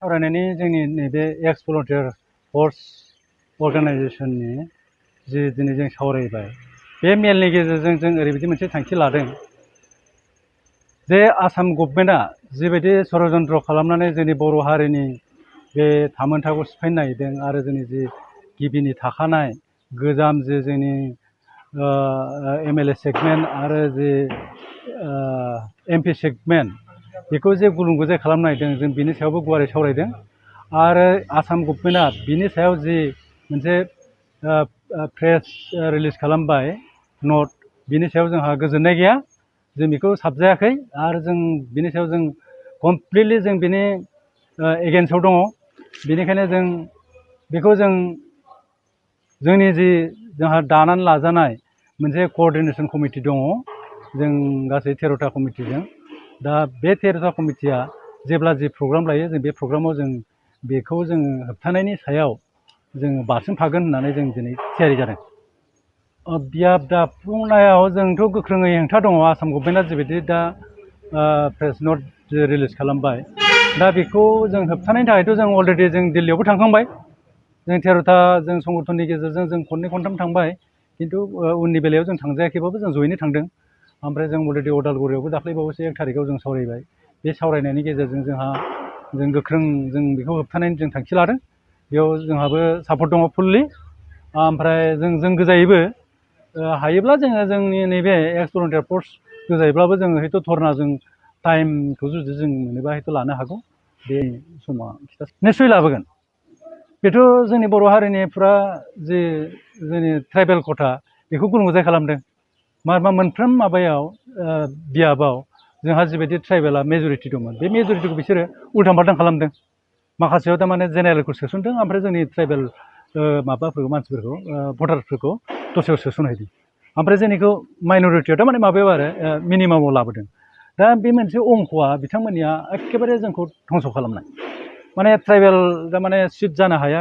सावरायनायनि जोंनि नैबे एक्स भलुन्टियार फर्स अर्गानाइजेसननि जि दिनै जों सावरायबाय बे मेलनि गेजेरजों जों ओरैबायदि मोनसे थांखि लादों जे आसाम गभर्नमेन्टआ जिबायदि षड़यन्त्र खालामनानै जोंनि बर' हारिनि बे थामोनथाखौ सिफायनो नागिरदों आरो जोंनि जि गिबिनि थाखानाय गोजाम जे जोंनि एमएलए सेगमेन्ट आरो जि एमपि सेगमेन्ट बेखौ जे गुलुं गुजाय खालामनो नागिरदों जों बिनि सायावबो गुवारै सावरायदों आरो आसाम गभर्नमेन्टआ बिनि सायाव जि मोनसे प्रेस रिलिज खालामबाय नट बिनि सायाव जोंहा गोजोननाय गैया जों बेखौ साबजायाखै आरो जों बिनि सायाव जों कमप्लिटलि जों बिनि एगेन्स्टआव दङ बेनिखायनो जों बेखौ जोंनि जि जोंहा दानानै लाजानाय मोनसे कोअर्डिनेशन कमिटि दङ जों गासै 13टा कमिटिजों दा बे 13टा कमिटिया जेब्ला जि प्रग्राम लायो जों बे प्रग्रामाव जों बेखौ जोङो होबथानायनि सायाव जोङो बारसोमफागोन होननानै जों दिनै थियारि जादों बियाब दाफुंनायाव जोंथ' गोख्रोङै हेंथा दङ आसाम गभर्नमेन्टआ जिबायदि दा प्रेस नट रिलिज खालामबाय दा बेखौ जों होबथानायनि थाखायथ' जों अलरेडि जों दिल्लीयावबो थांखांबाय जों 13टा जों संगठननि गेजेरजों जों खननै खनथाम थांबाय खिन्थु उननि बेलायाव जों थांजायाखैबाबो जों जयैनो थांदों ओमफ्राय जों अलरेडि उदालगुरियावबो दाख्लैबावैसो 1 थारिखआव जों सावरायबाय बे सावरायनायनि गेजेरजों जों गोख्रों जों बेखौ होबथानायनि जों थांखि लादों बेयाव जोंहाबो सापर्ट दङ फुल्लि ओमफ्राय जों गोजायैबो हायोब्ला जोङो जोंनि नैबे एक्स भलुन्टियार फर्स गोजायैब्लाबो जोङो हयथ' धरना जों टाइमखौ जुदि जों मोनोबा हयथ' लानो हागौ बे समा निस्सय लाबोगोन बेथ' जोंनि बर' हारिनि फुरा जि जोंनि ट्राइबेल खथा बेखौ गुलुं गुजाय खालामदों मोनफ्रोम माबायाव बियाबाव जोंहा जिबायदि ट्राइबेला मेजरिटि दंमोन बे मेजरिटिखौ बिसोरो उल्थां फाल्थां खालामदों माखासेयाव थारमाने जेनेरेलखौ सोसनदों ओमफ्राय जोंनि ट्राइबेल माबाफोरखौ मानसिफोरखौ भटारफोरखौ दस्रायाव सोसनहैदों ओमफ्राय जोंनिखौ माइन'रिटियाव थारमाने माबायाव आरो मिनिमामाव लाबोदों दा बे मोनसे अंकआ बिथांमोननिया एखेबारे जोंखौ धंस' खालामनाय माने ट्राइबेल थारमाने सिट जानो हाया